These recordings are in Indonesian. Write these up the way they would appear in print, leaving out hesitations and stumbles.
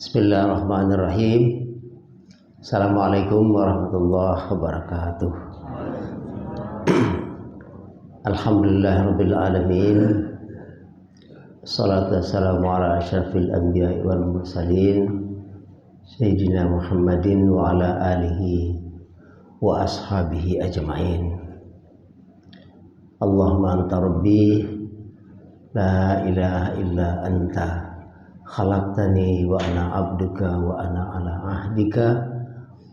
Bismillahirrahmanirrahim. Assalamualaikum warahmatullahi wabarakatuh. Alhamdulillahirabbil alamin. Shalatu wassalamu ala asyrafil anbiya'i wal mursalin Sayyidina Muhammadin wa ala alihi wa ashabihi ajma'in. Allahumma anta rabbi la ilaha illa anta khalaqtani wa ana abduka wa ana ala ahdika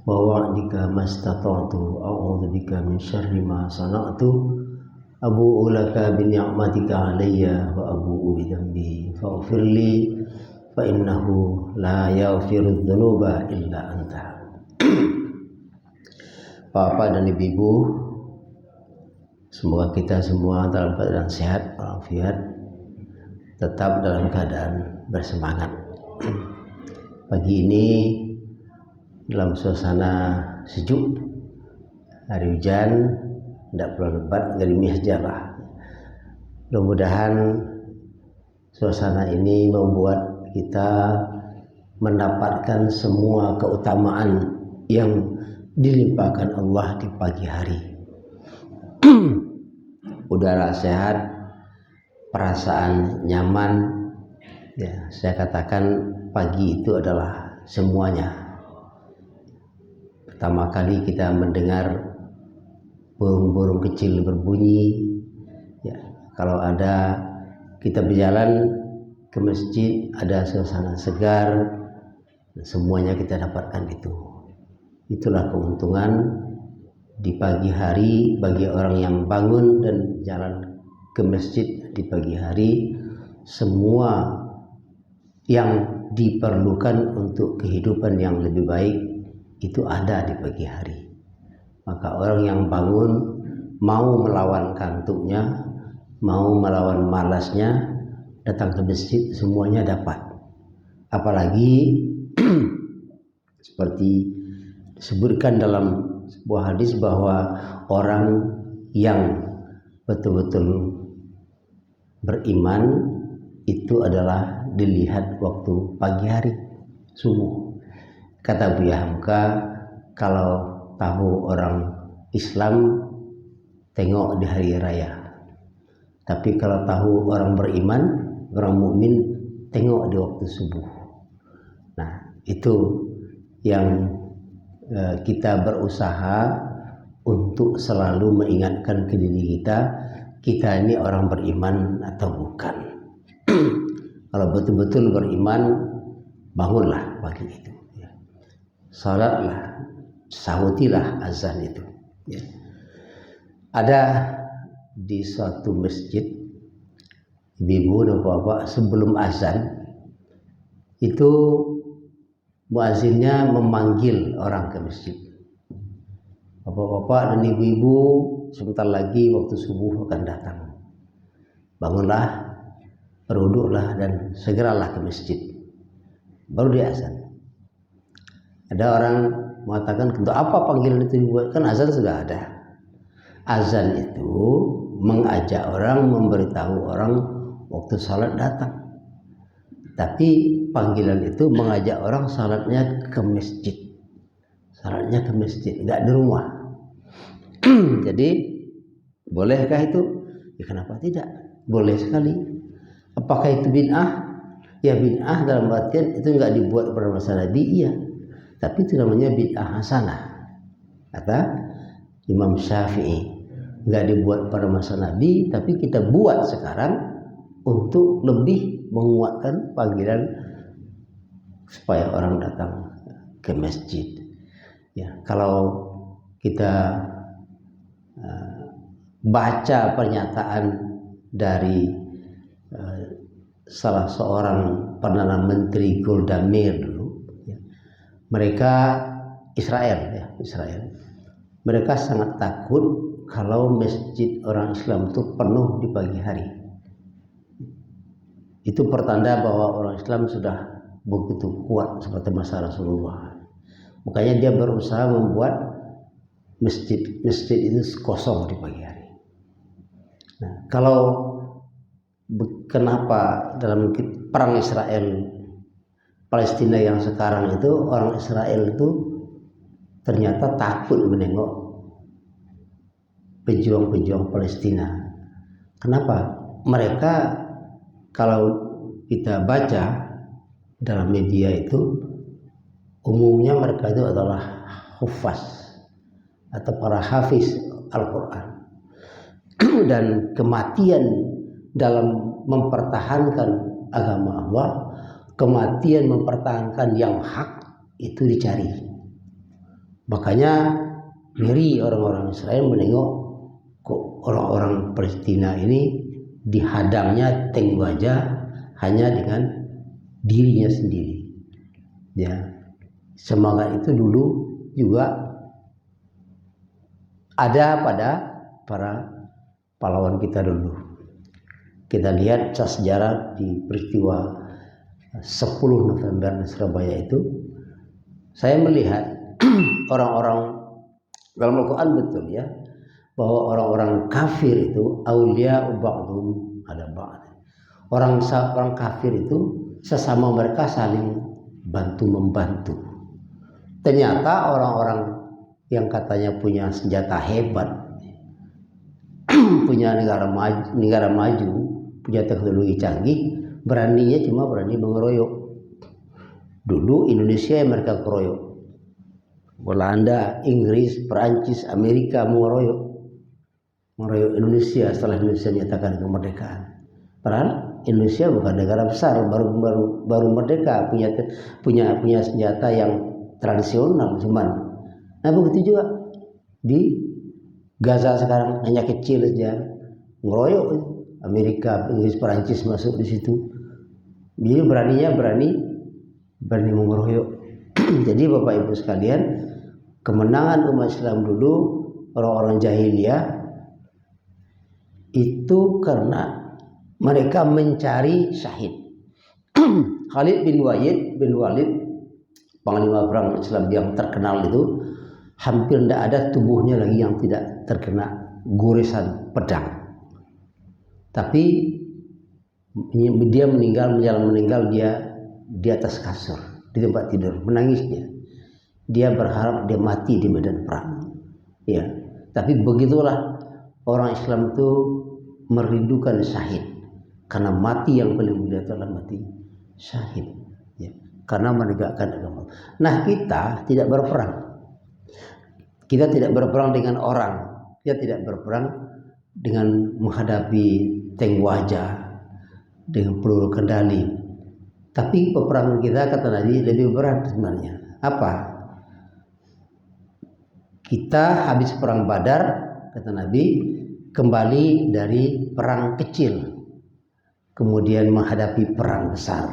wa wa'dika mastata'tu a'udzu bika min syarri ma sana'tu abu'u laka bi ni'matika alayya wa abu'u bi dhanbi faghfirli fa innahu la yaghfiru dzunuba illa anta. Bapak dan Ibu, semoga kita semua dalam keadaan sehat walafiat, tetap dalam keadaan bersemangat. Pagi ini dalam suasana sejuk, hari hujan, tidak perlu lebat, gerimis aja lah. Mudah-mudahan suasana ini membuat kita mendapatkan semua keutamaan yang dilimpahkan Allah di pagi hari. Udara sehat, perasaan nyaman. Ya, saya katakan pagi itu adalah semuanya. Pertama kali kita mendengar burung-burung kecil berbunyi. Ya, kalau ada kita berjalan ke masjid, ada suasana segar, semuanya kita dapatkan itu. Itulah keuntungan di pagi hari bagi orang yang bangun dan jalan ke masjid di pagi hari. Semua yang diperlukan untuk kehidupan yang lebih baik itu ada di pagi hari. Maka orang yang bangun mau melawan kantuknya, mau melawan malasnya, datang ke masjid semuanya dapat. Apalagi seperti disebutkan dalam sebuah hadis bahwa orang yang betul-betul beriman itu adalah dilihat waktu pagi hari, subuh. Kata Buya Hamka, kalau tahu orang Islam tengok di hari raya, tapi kalau tahu orang beriman, orang mukmin tengok di waktu subuh. Nah, itu yang kita berusaha untuk selalu mengingatkan ke diri kita ini orang beriman atau bukan. Kalau betul-betul beriman, bangunlah pagi itu, ya. Salatlah, sahutilah azan itu, ya. Ada di suatu masjid, ibu dan bapak, sebelum azan itu muazzinnya memanggil orang ke masjid. Bapak-bapak dan ibu-ibu, sebentar lagi waktu subuh akan datang. Bangunlah, berwuduklah dan segeralah ke masjid. Baru di azan. Ada orang mengatakan, untuk apa panggilan itu dibuat? Kan azan sudah ada. Azan itu mengajak orang, memberitahu orang waktu salat datang. Tapi panggilan itu mengajak orang salatnya ke masjid. Salatnya ke masjid, enggak di rumah. Jadi bolehkah itu? Ya, kenapa tidak? Boleh sekali. Apakah itu bid'ah? Ya, bid'ah dalam artian itu enggak dibuat pada masa Nabi, iya. Tapi itu namanya bid'ah hasanah. Kata Imam Syafi'i, enggak dibuat pada masa Nabi, tapi kita buat sekarang untuk lebih menguatkan panggilan supaya orang datang ke masjid. Ya, kalau kita baca pernyataan dari salah seorang Perdana Menteri Golda Meir dulu, ya. Mereka Israel, mereka sangat takut kalau masjid orang Islam itu penuh di pagi hari. Itu pertanda bahwa orang Islam sudah begitu kuat seperti masa Rasulullah. Makanya dia berusaha membuat masjid itu kosong di pagi hari. Nah, kalau kenapa dalam perang Israel Palestina yang sekarang itu, orang Israel itu ternyata takut menengok pejuang-pejuang Palestina. Kenapa? Mereka kalau kita baca dalam media itu, umumnya mereka itu adalah hufaz atau para hafiz Al-Quran. Dan kematian dalam mempertahankan agama Allah, kematian mempertahankan yang hak itu dicari. Makanya ngeri orang-orang Israel menengok kok orang-orang Palestina ini dihadangnya tank wajah hanya dengan dirinya sendiri. Ya, semangat itu dulu juga ada pada para pahlawan kita dulu. Kita lihat sejarah di peristiwa 10 November di Surabaya itu, saya melihat orang-orang dalam Al-Quran betul ya, bahwa orang-orang kafir itu aulia ba'dhum ala ba'd. Orang kafir itu sesama mereka saling bantu-membantu. Ternyata orang-orang yang katanya punya senjata hebat, punya negara maju, punya teknologi canggih, beraninya cuma berani mengeroyok. Dulu Indonesia yang mereka keroyok. Belanda, Inggris, Perancis, Amerika mengeroyok Indonesia setelah Indonesia nyatakan kemerdekaan. Padahal Indonesia bukan negara besar, baru merdeka, punya senjata yang tradisional cuman. Nah begitu juga di Gaza sekarang, hanya kecil saja ngeroyok. Amerika, Inggris, Perancis masuk di situ. Jadi berani mengeroyok. Jadi Bapak Ibu sekalian, kemenangan umat Islam dulu, orang-orang jahiliyah itu karena mereka mencari syahid. Khalid bin Walid, panglima perang Islam yang terkenal itu, hampir tidak ada tubuhnya lagi yang tidak terkena goresan pedang. Tapi dia meninggal dia di atas kasur, di tempat tidur, menangisnya. Dia berharap dia mati di medan perang. Ya, tapi begitulah orang Islam itu merindukan syahid, karena mati yang paling mulia adalah mati syahid. Ya, karena menegakkan agama. Nah, kita tidak berperang. Kita tidak berperang dengan orang. Kita tidak berperang dengan menghadapi tank wajah dengan peluru kendali. Tapi peperangan kita, kata Nabi, lebih berat sebenarnya. Apa? Kita habis perang Badar, kata Nabi, kembali dari perang kecil, kemudian menghadapi perang besar.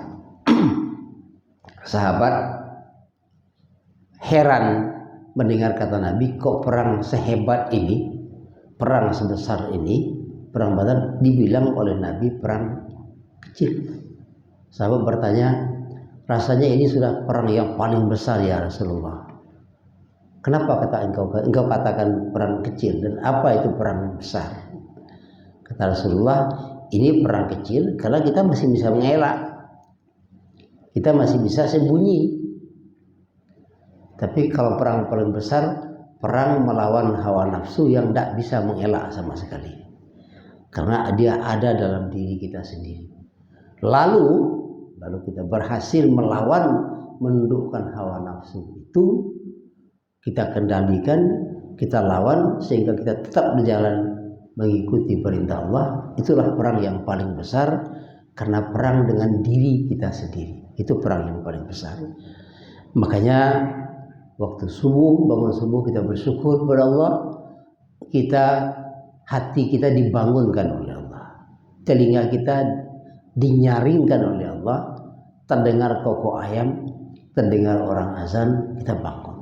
Sahabat heran mendengar kata Nabi, kok perang sehebat ini, perang sebesar ini, perang Badar dibilang oleh Nabi perang kecil. Sahabat bertanya, rasanya ini sudah perang yang paling besar ya Rasulullah. Kenapa engkau katakan perang kecil, dan apa itu perang besar? Kata Rasulullah, ini perang kecil karena kita masih bisa mengelak, kita masih bisa sembunyi. Tapi kalau perang paling besar, perang melawan hawa nafsu yang tidak bisa mengelak sama sekali, karena dia ada dalam diri kita sendiri. Lalu kita berhasil melawan, menundukkan hawa nafsu itu, kita kendalikan, kita lawan sehingga kita tetap berjalan mengikuti perintah Allah. Itulah perang yang paling besar, karena perang dengan diri kita sendiri. Itu perang yang paling besar. Makanya waktu subuh, bangun subuh, kita bersyukur kepada Allah. Hati kita dibangunkan oleh Allah, telinga kita dinyaringkan oleh Allah, terdengar kokok ayam, terdengar orang azan, kita bangun.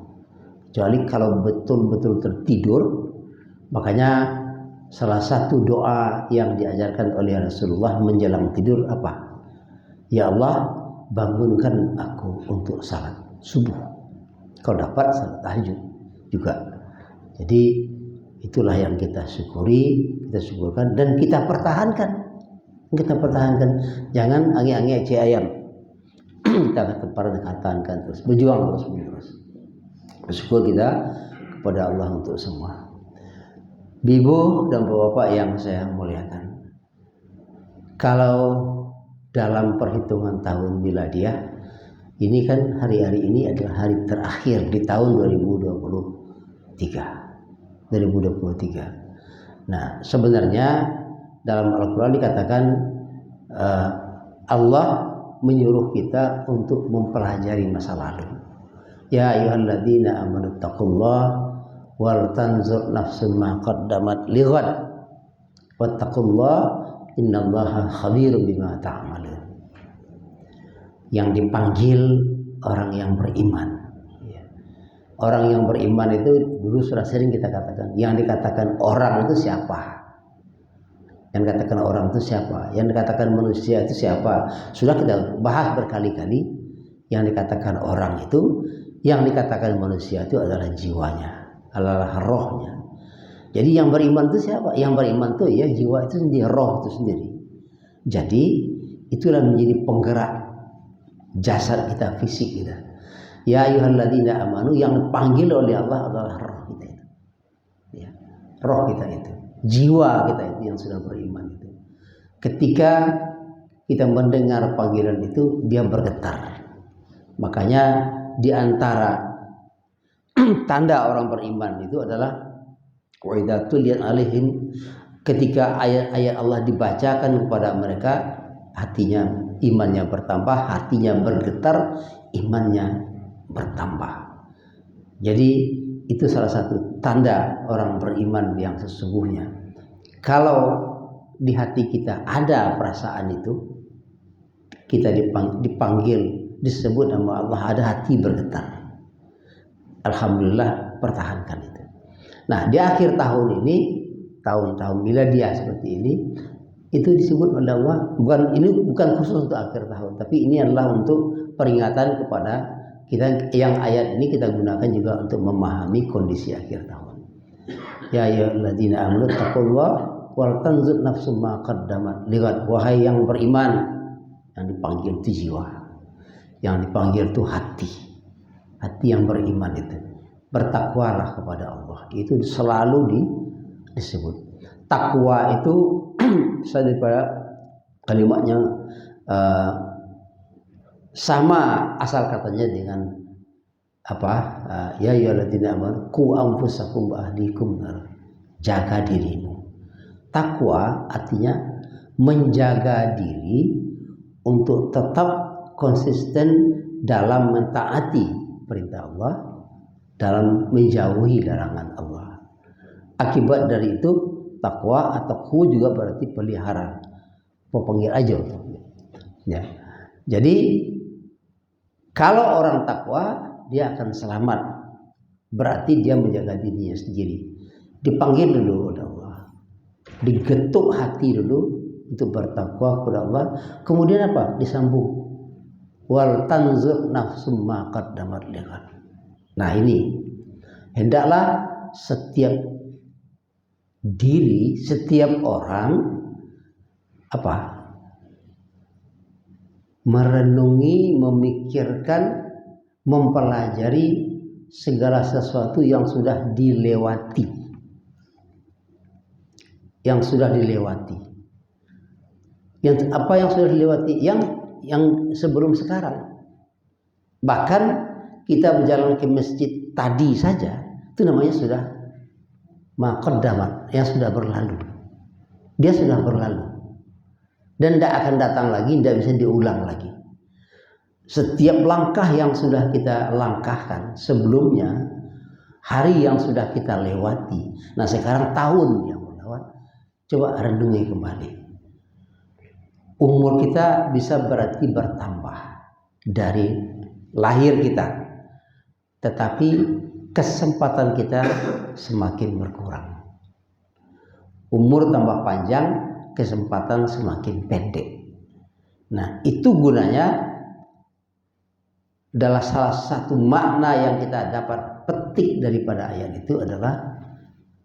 Kecuali kalau betul-betul tertidur. Makanya salah satu doa yang diajarkan oleh Rasulullah menjelang tidur apa? Ya Allah, bangunkan aku untuk salat subuh. Kalau dapat salat tahajud juga. Jadi itulah yang kita syukurkan dan kita pertahankan. Jangan angi-angi eci ayam. kita katakan terus, berjuang terus menerus. Bersyukur kita kepada Allah untuk semua. Ibu dan bapak yang saya muliakan, kalau dalam perhitungan tahun miladiah ini kan hari-hari ini adalah hari terakhir di tahun 2023. Nah, sebenarnya dalam Al-Quran dikatakan Allah menyuruh kita untuk mempelajari masa lalu. Ya ayyuhalladzina amanu taqullaha wal tanzur nafsun ma qaddamat lighad wattaqullaha innallaha khabirum bima ta'malun. Yang dipanggil orang yang beriman. Orang yang beriman itu dulu sudah sering kita katakan. Yang dikatakan orang itu siapa? Yang dikatakan orang itu siapa? Yang dikatakan manusia itu siapa? Sudah kita bahas berkali-kali. Yang dikatakan orang itu, yang dikatakan manusia itu adalah jiwanya, adalah rohnya. Jadi yang beriman itu siapa? Yang beriman itu ya jiwa itu sendiri, roh itu sendiri. Jadi itulah menjadi penggerak jasad kita, fisik kita. Ya ayyuhalladzina amanu, yang dipanggil oleh Allah adalah roh kita itu. Ya, roh kita itu, jiwa kita itu yang sudah beriman itu. Ketika kita mendengar panggilan itu, dia bergetar. Makanya di antara tanda orang beriman itu adalah wa idza tuliyat alaihim, ketika ayat-ayat Allah dibacakan kepada mereka, hatinya, imannya bertambah, hatinya bergetar, imannya bertambah. Jadi itu salah satu tanda orang beriman yang sesungguhnya. Kalau di hati kita ada perasaan itu, kita dipanggil, disebut nama Allah, ada hati bergetar. Alhamdulillah, pertahankan itu. Nah, di akhir tahun ini, tahun-tahun miladiah seperti ini, itu disebut oleh Allah, bukan khusus untuk akhir tahun, tapi ini adalah untuk peringatan kepada kita, yang ayat ini kita gunakan juga untuk memahami kondisi akhir tahun. Ya ayyuhalladzina amanu taqullaha wal tanzur nafsum ma qaddamat lighad. Wahai yang beriman, yang dipanggil itu jiwa, yang dipanggil itu hati yang beriman itu. Bertakwalah kepada Allah, itu selalu disebut. Takwa itu saya daripada kalimatnya sama asal katanya dengan apa? Ya ayyuhalladzina amanu qu anfusakum wa ahlikum nar. Jaga dirimu. Takwa artinya menjaga diri untuk tetap konsisten dalam mentaati perintah Allah, dalam menjauhi larangan Allah. Akibat dari itu takwa atau khu juga berarti pelihara, pepanggil aja. Ya. Jadi kalau orang takwa, dia akan selamat. Berarti dia menjaga dirinya sendiri. Dipanggil dulu oleh Allah, digetuk hati dulu untuk bertakwa kepada Allah. Kemudian apa? Disambung. Wal tanzur nafsum ma qaddamat lighad. Nah, ini hendaklah setiap diri, setiap orang merenungi, memikirkan, mempelajari segala sesuatu yang sudah dilewati. Yang sudah dilewati. Yang sudah dilewati? Yang sebelum sekarang. Bahkan kita berjalan ke masjid tadi saja, itu namanya sudah maqaddamat, yang sudah berlalu. Dia sudah berlalu. Dan tidak akan datang lagi, tidak bisa diulang lagi. Setiap langkah yang sudah kita langkahkan sebelumnya, hari yang sudah kita lewati, nah sekarang tahun yang lewat, coba renungi kembali. Umur kita bisa berarti bertambah dari lahir kita, tetapi kesempatan kita semakin berkurang. Umur tambah panjang, kesempatan semakin pendek. Nah, itu gunanya adalah salah satu makna yang kita dapat petik daripada ayat itu adalah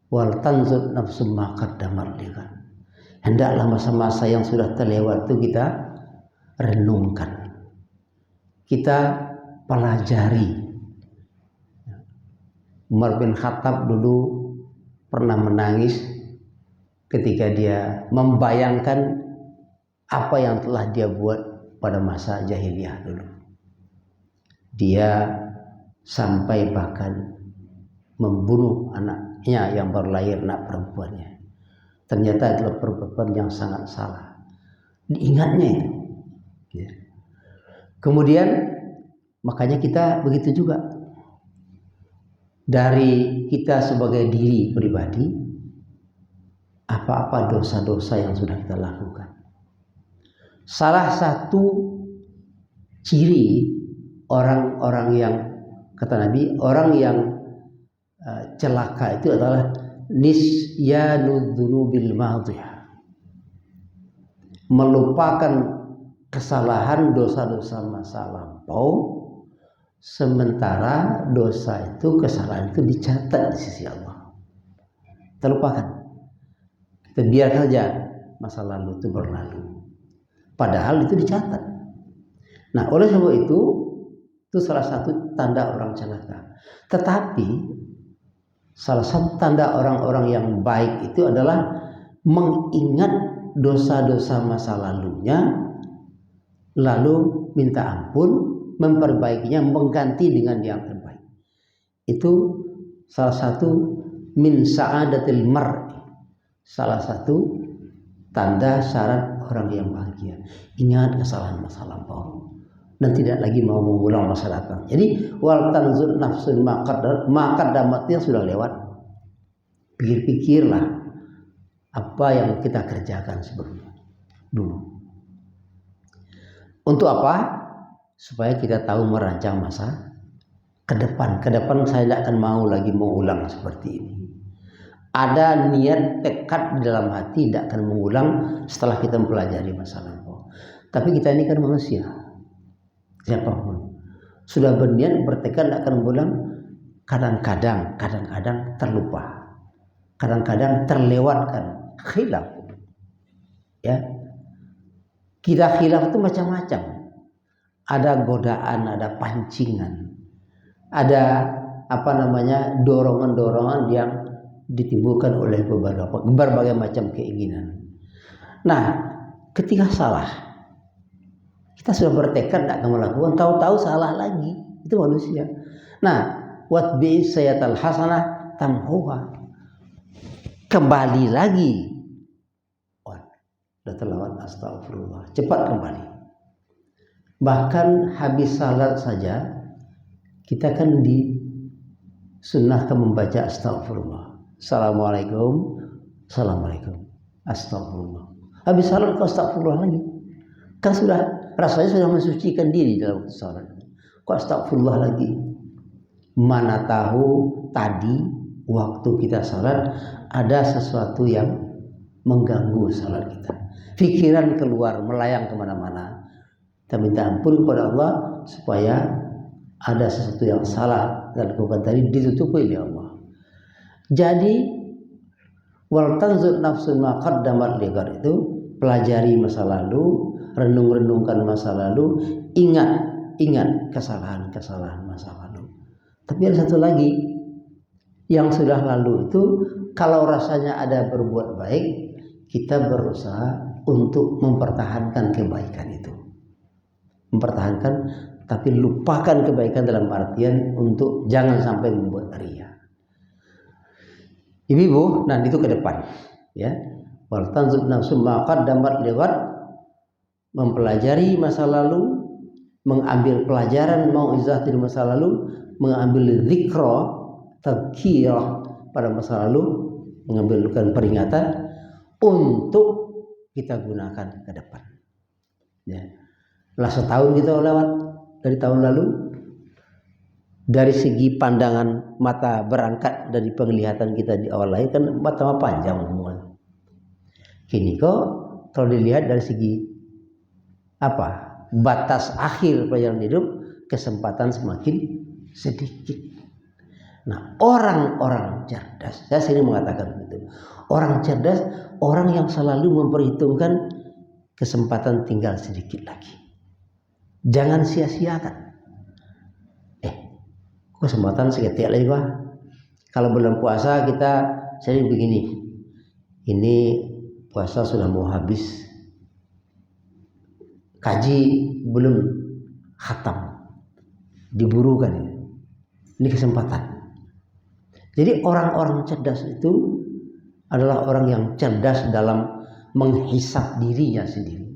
wal tanzur nafsum ma qaddamat lighad. Hendaklah masa-masa yang sudah terlewat itu kita renungkan. kita pelajari. Umar bin Khattab dulu pernah menangis ketika dia membayangkan apa yang telah dia buat pada masa jahiliyah dulu. Dia sampai bahkan membunuh anaknya yang baru lahir, anak perempuannya. Ternyata adalah perbuatan yang sangat salah. Diingatnya itu. Ya. Kemudian makanya kita begitu juga. Dari kita sebagai diri pribadi, apa-apa dosa-dosa yang sudah kita lakukan. Salah satu ciri orang-orang yang, kata Nabi, orang yang celaka itu adalah nisyanud dzunubil madhiyah, melupakan kesalahan dosa-dosa masa lampau, sementara dosa itu, kesalahan itu dicatat di sisi Allah. Terlupakan. Kita biarkan saja masa lalu itu berlalu. Padahal itu dicatat. Nah, oleh sebab itu salah satu tanda orang celaka. Tetapi salah satu tanda orang-orang yang baik itu adalah mengingat dosa-dosa masa lalunya, lalu minta ampun, memperbaikinya, mengganti dengan yang terbaik. Itu salah satu min sa'adatil mar'i, salah satu tanda syarat orang yang bahagia. Ingat kesalahan masa lampau dan tidak lagi mau mengulang masa datang. Jadi wal tanzur nafsun maqaddamatnya sudah lewat. Pikir-pikirlah apa yang kita kerjakan sebelumnya dulu. Untuk apa? Supaya kita tahu merancang masa ke depan. Ke depan saya tidak akan mau lagi mengulang seperti ini. Ada niat tekad di dalam hati tidak akan mengulang setelah kita mempelajari masa lampau. Tapi kita ini kan manusia. Siapapun sudah berniat bertekad tidak akan mengulang, kadang-kadang terlupa. Kadang-kadang terlewatkan. Khilaf. Ya. Kita khilaf itu macam-macam. Ada godaan, ada pancingan, ada dorongan-dorongan yang ditimbulkan oleh berbagai macam keinginan. Nah, ketika salah, kita sudah bertekad tidak akan melakukan, tahu-tahu salah lagi, itu manusia. Nah, watbi sayyatal hasanah tamhuha, kembali lagi. Sudah terlewat, astagfirullah, cepat kembali. Bahkan habis salat saja kita kan disunnahkan membaca astagfirullah. Assalamualaikum, assalamualaikum, astagfirullah. Habis salat kok astagfirullah lagi? Kan sudah rasanya sudah mensucikan diri dalam waktu salat. Kok astagfirullah lagi? Mana tahu tadi waktu kita salat ada sesuatu yang mengganggu salat kita. Pikiran keluar melayang kemana-mana. Kita minta ampun kepada Allah supaya ada sesuatu yang salah dan lakukan tadi ditutupi oleh Allah. Jadi wal tanzur nafsun ma qaddamat lighad itu pelajari masa lalu, renung-renungkan masa lalu, ingat kesalahan-kesalahan masa lalu. Tapi ada satu lagi yang sudah lalu itu, kalau rasanya ada berbuat baik, kita berusaha untuk mempertahankan kebaikan itu. Mempertahankan, tapi lupakan kebaikan dalam artian untuk jangan sampai membuat ria. Ibu, nah itu ke depan, ya. Wal tanzur nafsum ma qaddamat lighad, mempelajari masa lalu, mengambil pelajaran mauizah dari masa lalu, mengambil zikra, tadzkirah pada masa lalu, mengambilkan peringatan untuk kita gunakan ke depan. Ya. Lah setahun kita lewat dari tahun lalu, dari segi pandangan mata berangkat dari penglihatan kita di awal lahir kan mata panjang hubungan. Kini kok kalau dilihat dari segi batas akhir perjalanan hidup, kesempatan semakin sedikit. Nah, orang-orang cerdas, saya sering mengatakan begitu. Orang cerdas, orang yang selalu memperhitungkan kesempatan tinggal sedikit lagi. Jangan sia-siakan. Kesempatan seketika lagi Pak. Kalau bulan puasa kita sering begini. Ini puasa sudah mau habis. Kaji belum khatam. Diburukan ini. Ini kesempatan. Jadi orang-orang cerdas itu adalah orang yang cerdas dalam menghisap dirinya sendiri.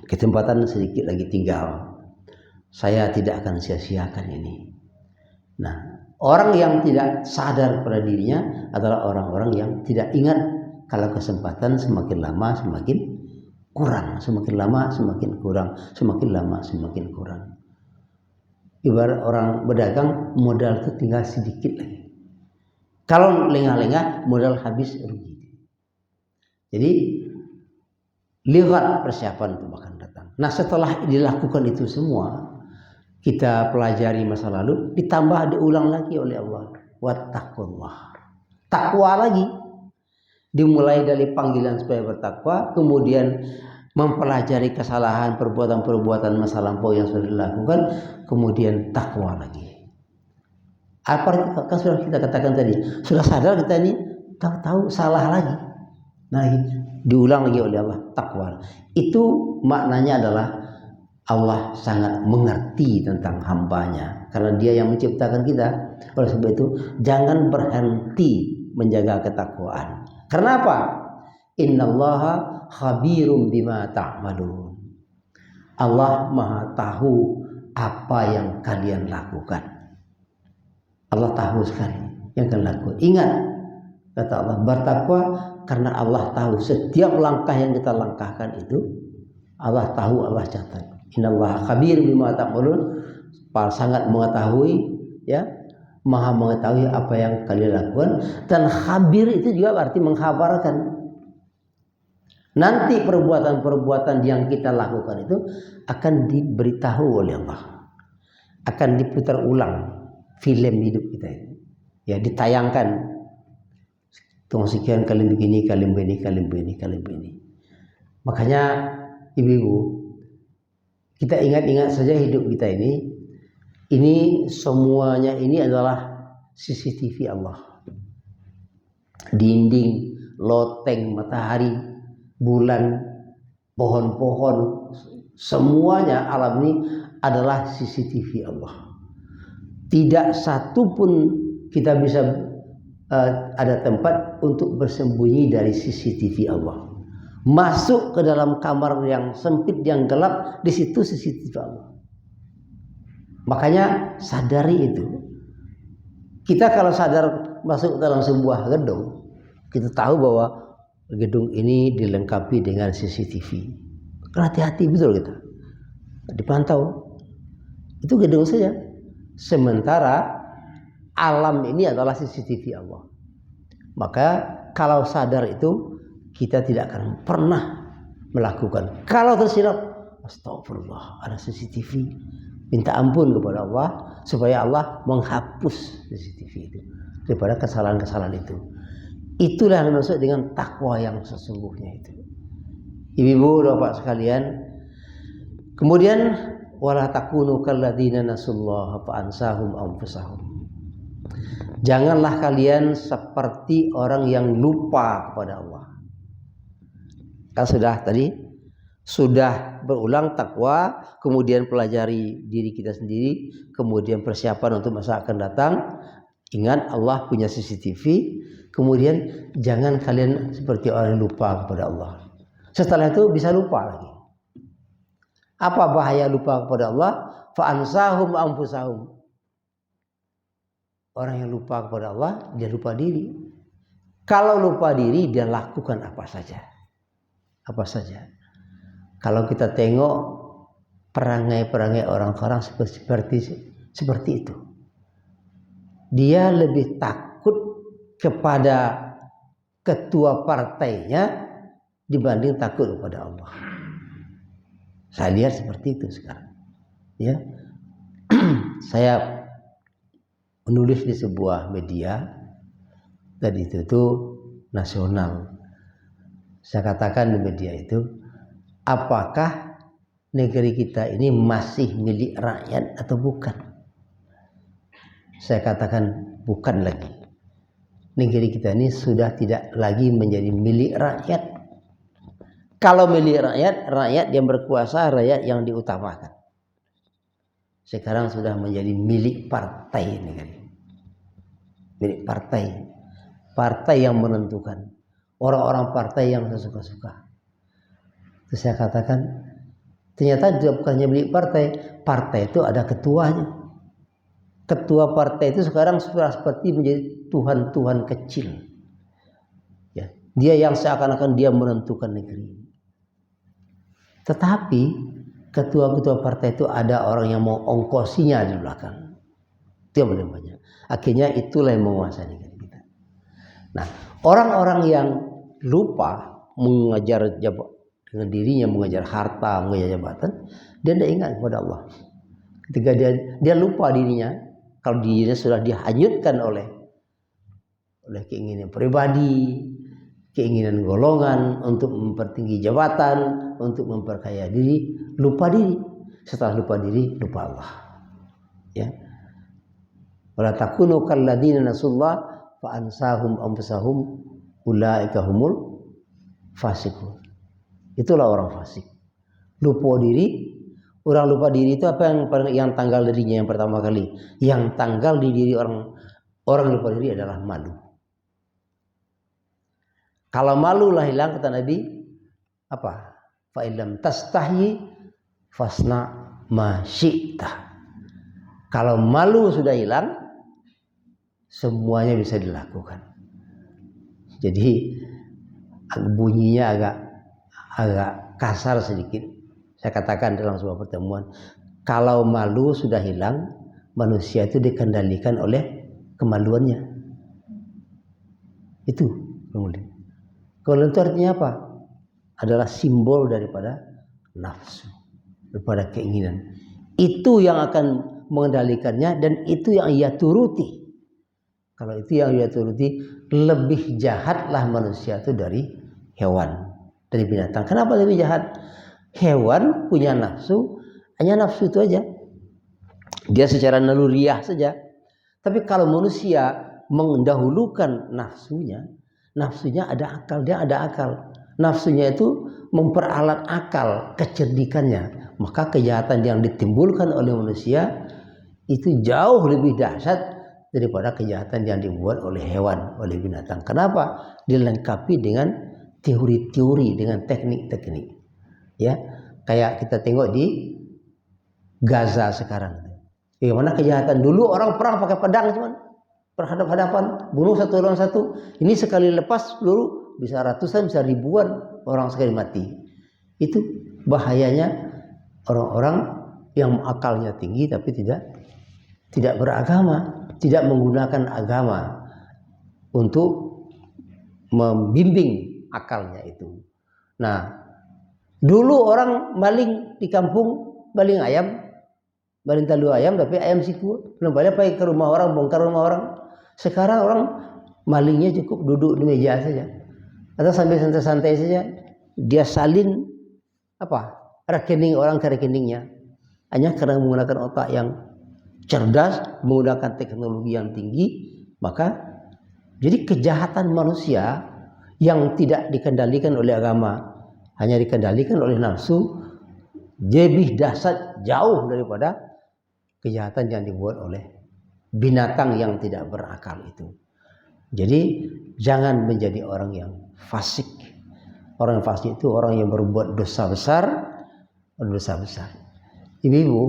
Kesempatan sedikit lagi tinggal. Saya tidak akan sia-siakan ini. Nah, orang yang tidak sadar pada dirinya adalah orang-orang yang tidak ingat kalau kesempatan semakin lama semakin kurang, semakin lama semakin kurang, semakin lama semakin kurang. Ibarat orang berdagang, modal itu tinggal sedikit lagi. Kalau lengah-lengah, modal habis rugi. Jadi lihat persiapan untuk akan datang. Nah, setelah dilakukan itu semua, kita pelajari masa lalu, ditambah diulang lagi oleh Allah. Wattaqullah. Takwa lagi. Dimulai dari panggilan supaya bertakwa, kemudian mempelajari kesalahan, perbuatan-perbuatan masa lampau yang sudah dilakukan, kemudian takwa lagi. Apa kan sudah kita katakan tadi, sudah sadar kita ini tahu salah lagi. Nah, diulang lagi oleh Allah, takwa. Itu maknanya adalah Allah sangat mengerti tentang hambanya karena dia yang menciptakan kita. Oleh sebab itu jangan berhenti menjaga ketakwaan. Karena apa? Innallaha khabirum bima ta'malun. Allah maha tahu apa yang kalian lakukan. Allah tahu sekali yang kalian lakukan. Ingat, kata Allah, bertakwa karena Allah tahu setiap langkah yang kita langkahkan itu Allah tahu, Allah catat. Innallaha khabir bima ta'malun, sangat mengetahui, ya, maha mengetahui apa yang kalian lakukan. Dan khabir itu juga berarti menghabarkan. Nanti perbuatan-perbuatan yang kita lakukan itu akan diberitahu oleh Allah, akan diputar ulang film hidup kita ini, ya, ditayangkan. Tunggu sekian kali begini, kali begini, kali begini, kali begini. Makanya ibu-ibu, kita ingat-ingat saja hidup kita ini semuanya ini adalah CCTV Allah. Dinding, loteng, matahari, bulan, pohon-pohon, semuanya alam ini adalah CCTV Allah. Tidak satu pun kita bisa ada tempat untuk bersembunyi dari CCTV Allah. Masuk ke dalam kamar yang sempit, yang gelap, di situ CCTV Allah. Makanya sadari itu. Kita kalau sadar masuk ke dalam sebuah gedung, kita tahu bahwa gedung ini dilengkapi dengan CCTV. Hati-hati betul kita. Dipantau. Itu gedung saja. Sementara alam ini adalah CCTV Allah. Maka kalau sadar itu, kita tidak akan pernah melakukan. Kalau tersilap, astagfirullah, ada CCTV. Minta ampun kepada Allah supaya Allah menghapus CCTV itu daripada kesalahan-kesalahan itu. Itulah yang dimaksud dengan takwa yang sesungguhnya itu. Ibu-ibu, bapak sekalian. Kemudian wala takunu kalladzina nasullaha fa ansahum anfusahum. Janganlah kalian seperti orang yang lupa kepada Allah. Kan sudah berulang takwa, kemudian pelajari diri kita sendiri, kemudian persiapan untuk masa akan datang. Ingat Allah punya CCTV. Kemudian jangan kalian seperti orang yang lupa kepada Allah. Setelah itu bisa lupa lagi. Apa bahaya lupa kepada Allah? Fa ansahum anfusahum. Orang yang lupa kepada Allah, dia lupa diri. Kalau lupa diri, dia lakukan apa saja. Apa saja. Kalau kita tengok perangai-perangai orang-orang seperti itu. Dia lebih takut kepada ketua partainya dibanding takut kepada Allah. Saya lihat seperti itu sekarang. Ya. Saya menulis di sebuah media dan itu nasional. Saya katakan di media itu, apakah negeri kita ini masih milik rakyat atau bukan? Saya katakan bukan lagi. Negeri kita ini sudah tidak lagi menjadi milik rakyat. Kalau milik rakyat, rakyat yang berkuasa, rakyat yang diutamakan. Sekarang sudah menjadi milik partai negeri. Milik partai. Partai yang menentukan. Orang-orang partai yang sesuka-suka. Terus saya katakan, ternyata juga bukannya milik partai. Partai itu ada ketuanya. Ketua partai itu sekarang sudah seperti menjadi tuhan-tuhan kecil. Ya, dia yang seakan-akan dia menentukan negeri. Tetapi ketua-ketua partai itu ada orang yang mau ongkosinya di belakang. Itu yang paling banyak. Akhirnya itulah yang menguasai negeri kita. Nah, orang-orang yang lupa mengejar dengan dirinya, mengejar harta, mengejar jabatan, dia tidak ingat kepada Allah. Ketika dia lupa dirinya, kalau dirinya sudah dihanyutkan oleh keinginan pribadi, keinginan golongan untuk mempertinggi jabatan, untuk memperkaya diri, lupa diri. Setelah lupa diri, lupa Allah. Ya. Wala takunu kalladzina nasullah fa ansahum anfusahum ulaika humul fasiqun. Itulah orang fasik. Lupa diri. Orang lupa diri itu apa yang tanggal dirinya yang pertama kali? Yang tanggal di diri orang lupa diri adalah malu. Kalau malu lah hilang, kata Nabi, apa? Fa illam tastahi fasna ma syi'ta. Kalau malu sudah hilang, semuanya bisa dilakukan. Jadi bunyinya agak kasar sedikit. Saya katakan dalam sebuah pertemuan, kalau malu sudah hilang, manusia itu dikendalikan oleh kemaluannya. Itu kemudian. Kalau itu artinya apa? Adalah simbol daripada nafsu, daripada keinginan. Itu yang akan mengendalikannya dan itu yang ia turuti. Kalau itu yang ia turuti, lebih jahatlah manusia itu dari hewan, dari binatang. Kenapa lebih jahat? Hewan punya nafsu, hanya nafsu itu aja. Dia secara naluriah saja. Tapi kalau manusia mendahulukan nafsunya ada akal, dia ada akal. Nafsunya itu memperalat akal, kecerdikannya. Maka kejahatan yang ditimbulkan oleh manusia itu jauh lebih dahsyat daripada kejahatan yang dibuat oleh hewan, oleh binatang. Kenapa? Dilengkapi dengan teori-teori, dengan teknik-teknik. Ya, kayak kita tengok di Gaza sekarang. Bagaimana kejahatan dulu orang perang pakai pedang cuman berhadapan-hadapan, bunuh satu lawan satu. Ini sekali lepas peluru bisa ratusan, bisa ribuan orang sekali mati. Itu bahayanya orang-orang yang akalnya tinggi tapi tidak beragama, tidak menggunakan agama untuk membimbing akalnya itu. Nah, dulu orang maling di kampung, maling ayam, maling talu ayam, tapi ayam siku. Belum boleh pergi ke rumah orang, bongkar rumah orang. Sekarang orang malingnya cukup duduk di meja saja, atau sambil santai-santai saja. Dia salin rekening orang ke rekeningnya, hanya karena menggunakan otak yang cerdas, menggunakan teknologi yang tinggi. Maka jadi kejahatan manusia yang tidak dikendalikan oleh agama, hanya dikendalikan oleh nafsu, lebih dahsyat jauh daripada kejahatan yang dibuat oleh binatang yang tidak berakal itu. Jadi jangan menjadi orang yang fasik. Orang yang fasik itu orang yang berbuat dosa besar. Ibu-ibu,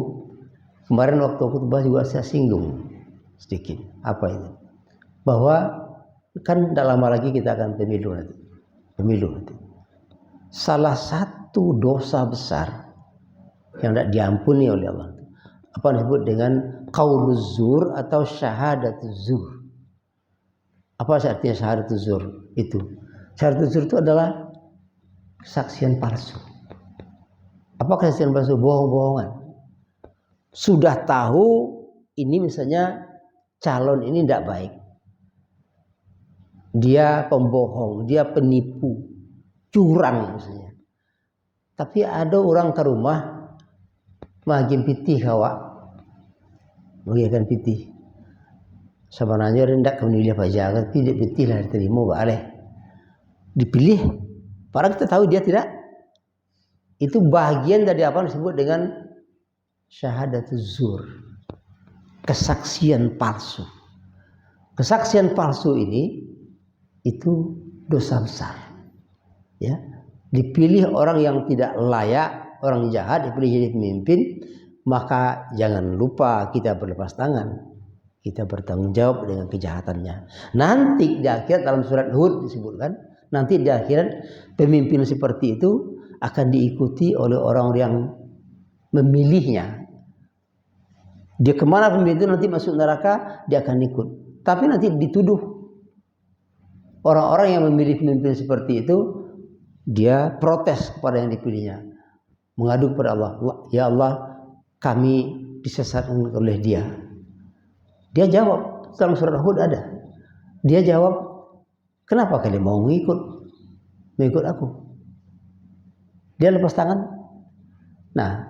kemarin waktu khutbah juga saya singgung sedikit. Apa itu? Bahwa kan tidak lama lagi kita akan pemilu nanti. Salah satu dosa besar yang tidak diampuni oleh Allah, apa disebut dengan qauluz zur atau syahadatuz zur. Apa artinya syahadatuz zur itu? Syahadatuz zur itu adalah kesaksian palsu. Apa kesaksian palsu? Bohong-bohongan. Sudah tahu ini misalnya calon ini tidak baik, dia pembohong, dia penipu, curang misalnya. Tapi ada orang ke rumah magim pitih kawak, bagikan pitih. Sebenarnya rendak memilih pajaga tidak betul lah diterima boleh dipilih. Padahal kita tahu dia tidak. Itu bagian dari apa yang disebut dengan syahadatuz zur, kesaksian palsu. Kesaksian palsu ini itu dosa besar. Ya, dipilih orang yang tidak layak, orang jahat dipilih jadi pemimpin, maka jangan lupa kita berlepas tangan. Kita bertanggung jawab dengan kejahatannya. Nanti di akhirat dalam surat Hud disebutkan, nanti di akhirat pemimpin seperti itu akan diikuti oleh orang yang memilihnya. Dia kemana pemimpin itu nanti masuk neraka, dia akan ikut. Tapi nanti dituduh orang-orang yang memilih pemimpin seperti itu, dia protes kepada yang dipilihnya, mengadu kepada Allah, ya Allah, kami disesatkan oleh dia. Dia jawab, dalam surat Hud ada. Dia jawab, kenapa kalian mau mengikut aku? Dia lepas tangan. Nah,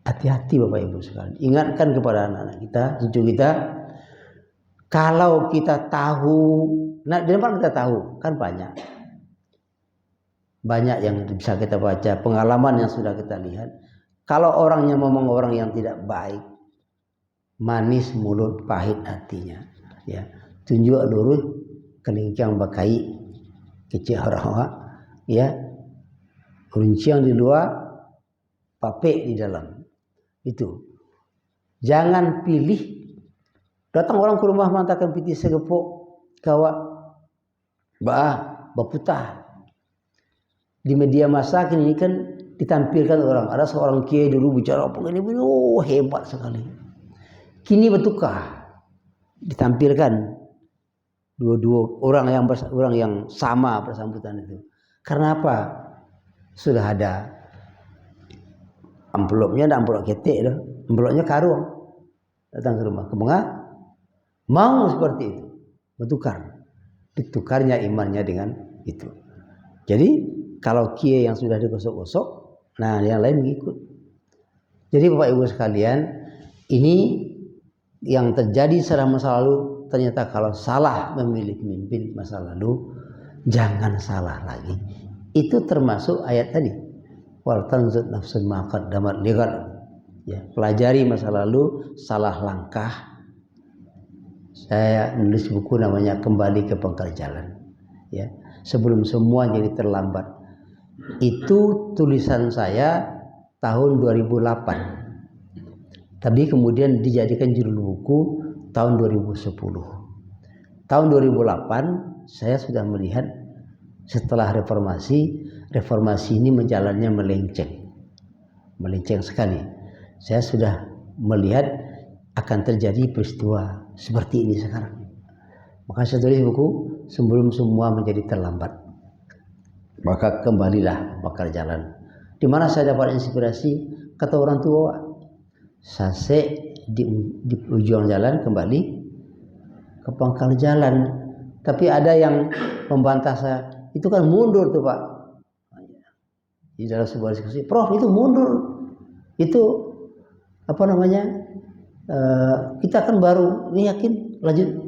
hati-hati Bapak Ibu sekalian. Ingatkan kepada anak-anak kita, cucu kita, kalau kita tahu, nah di depan kita tahu, kan banyak yang bisa kita baca, pengalaman yang sudah kita lihat. Kalau orangnya memang orang yang tidak baik, manis mulut, pahit hatinya, ya, tunjuk lurus, kelingkang bakai, kecil harawa, ya, runciang di luar, papek di dalam. Itu. Jangan pilih. Datang orang ke rumah mantakan piti segepok, kawat, baputah. Di media massa ini kan ditampilkan orang. Ada seorang kiai dulu bicara apa ini, oh hebat sekali. Kini bertukar, ditampilkan dua orang yang sama bersambutan itu. Karena apa? Sudah ada amplopnya, ada amplop ketek, amplopnya karung. Datang ke rumah, kemana? Mau seperti itu, bertukar. Ditukarnya imannya dengan itu. Jadi kalau kiai yang sudah digosok-gosok, nah yang lain mengikut. Jadi Bapak Ibu sekalian, ini yang terjadi secara masa lalu, ternyata kalau salah memilih pemimpin masa lalu, jangan salah lagi. Itu termasuk ayat tadi. Wal tanzur nafsun ma qaddamat lighad. Ya, pelajari masa lalu, salah langkah. Saya nulis buku namanya Kembali ke Pangkal Jalan. Ya, sebelum semua jadi terlambat. Itu tulisan saya tahun 2008. Tapi kemudian dijadikan judul buku tahun 2010. Tahun 2008 saya sudah melihat setelah reformasi ini menjalannya melenceng sekali. Saya sudah melihat akan terjadi peristiwa seperti ini sekarang. Maka saya tulis buku sebelum semua menjadi terlambat. Maka kembalilah Pangkal Jalan. Di mana saya dapat inspirasi, kata orang tua, sase di ujung jalan kembali ke Pangkal Jalan. Tapi ada yang membantah saya, itu kan mundur tuh Pak. Di dalam sebuah diskusi, Prof itu mundur, itu apa namanya? Kita kan baru ini yakin lanjut.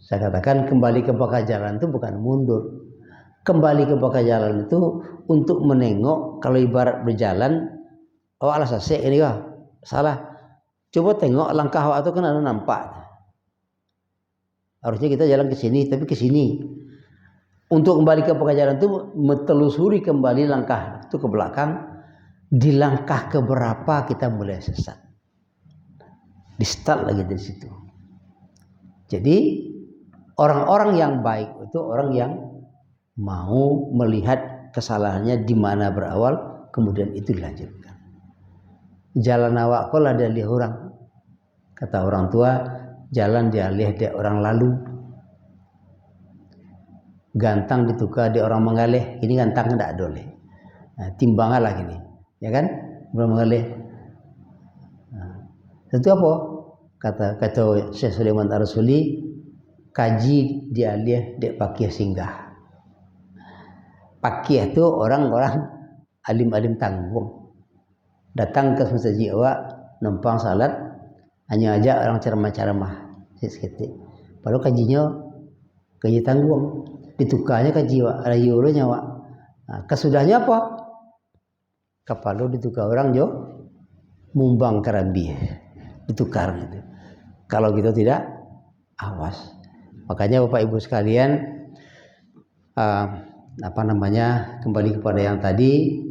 Saya katakan kembali ke Pangkal Jalan itu bukan mundur. Kembali ke Pangkal Jalan itu untuk menengok, kalau ibarat berjalan, oh alas sase ini kah? Salah. Coba tengok langkah awak itu kan ada nampak. Harusnya kita jalan ke sini, tapi ke sini. Untuk kembali ke Pangkal Jalan itu menelusuri kembali langkah itu ke belakang. Di langkah keberapa kita mulai sesat. Di start lagi dari situ. Jadi orang-orang yang baik itu orang yang mau melihat kesalahannya di mana berawal, kemudian itu dilanjutkan. Jalan awak kolah dari orang, kata orang tua, jalan dialih dari orang lalu. Gantang ditukar di orang mengalih, ini gantang tidak doleh. Nah, timbangan lah gini, ya kan? Orang mengalih. Nah, itu apa? Kata Syekh Sulaiman Ar-Rasuli, kaji dialih dek pakiyah singgah. Pakiyah itu orang-orang alim-alim tanggung. Datang ke masjid awak, numpang salat, hanya aja orang ceramah-ceramah. seketik. Padahal kaji tanggung, ditukarnya kaji rayu lo nyawa. Nah, kesudahnya apa? Kapalo ditukar orang jo mumbang kerambi, ditukar gitu. Kalau gitu tidak awas. Makanya Bapak Ibu sekalian, kembali kepada yang tadi,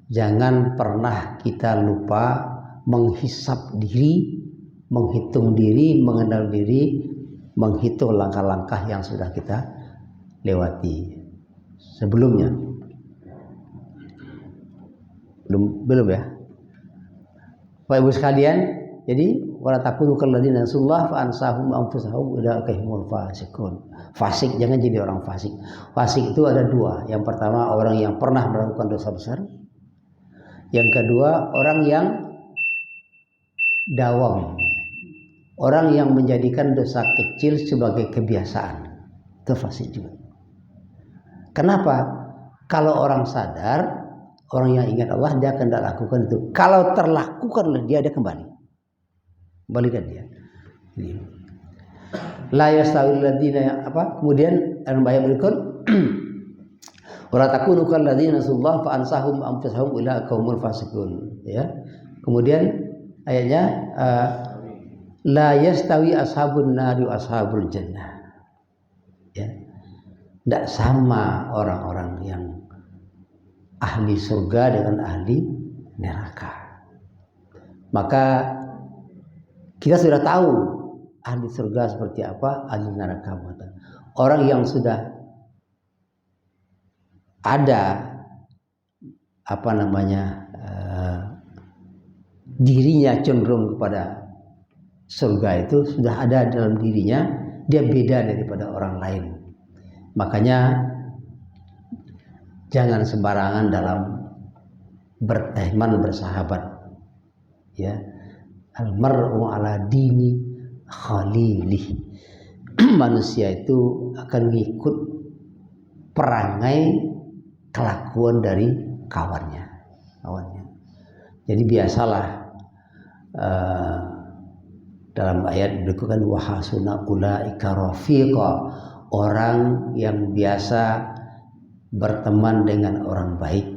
jangan pernah kita lupa menghisap diri, menghitung diri, mengenal diri, menghitung langkah-langkah yang sudah kita lewati sebelumnya. Belum ya, Bapak Ibu sekalian. Jadi wala takunu kalladzina nasullah fa ansahum anfusahum ulaika humul fasiqun. Fasik, jangan jadi orang fasik. Fasik itu ada dua. Yang pertama orang yang pernah melakukan dosa besar. Yang kedua orang yang dawam, orang yang menjadikan dosa kecil sebagai kebiasaan. Itu fasik juga. Kenapa? Kalau orang sadar, orang yang ingat Allah, dia akan tidak lakukan itu. Kalau terlakukan oleh dia kembali. Balikan dia. La yastawil ladina kemudian dalam ayat berikut wala takunu kal ladzina nasullah fa ansahum anfusahum ulaika humul fasiqun, ya. Kemudian ayatnya la yastawi ashabun nari wa ashabul jannah, ya. Tidak sama orang-orang yang ahli surga dengan ahli neraka. Maka kita sudah tahu ahli surga seperti apa, ahli neraka. Orang yang sudah ada dirinya cenderung kepada surga, itu sudah ada dalam dirinya, dia beda daripada orang lain. Makanya jangan sembarangan dalam berteman, bersahabat, ya. Al-mar'u ala dini khalilih. Manusia itu akan ngikut perangai kelakuan dari kawannya. Jadi biasalah dalam ayat berikut kan wahasuna ulaika rafiqa, orang yang biasa berteman dengan orang baik,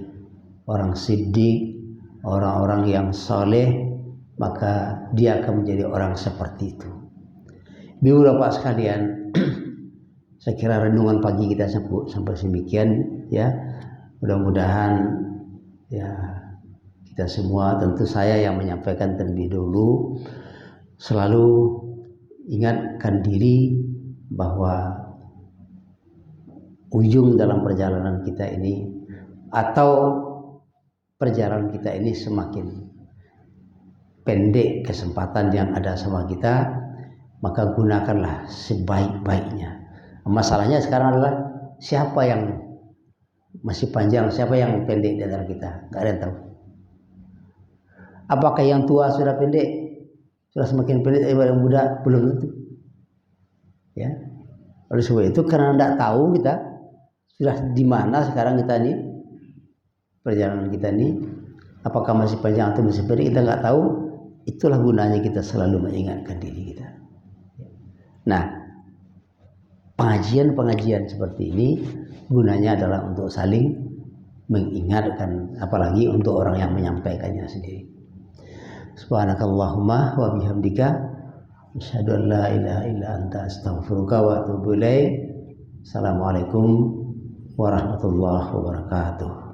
orang siddiq, orang-orang yang soleh, maka dia akan menjadi orang seperti itu. Ibu bapak sekalian, saya kira renungan pagi kita sampai demikian, ya. Mudah-mudahan ya kita semua, tentu saya yang menyampaikan terlebih dulu, selalu ingatkan diri bahwa ujung dalam perjalanan kita ini atau perjalanan kita ini semakin pendek kesempatan yang ada sama kita, maka gunakanlah sebaik-baiknya. Masalahnya sekarang adalah siapa yang masih panjang, siapa yang pendek di antara kita, nggak ada yang tahu. Apakah yang tua sudah pendek, sudah semakin pendek daripada yang muda? Belum tentu, ya. Oleh sebab itu, karena tidak tahu kita sudah di mana sekarang kita ini, perjalanan kita ini, apakah masih panjang atau masih pendek, kita nggak tahu. Itulah gunanya kita selalu mengingatkan diri kita. Nah, pengajian seperti ini gunanya adalah untuk saling mengingatkan, apalagi untuk orang yang menyampaikannya sendiri. Subhanakallahumma wa bihamdika asyhadu an la ilaha illa anta astaghfiruka wa atubu ilaik. Assalamualaikum warahmatullahi wabarakatuh.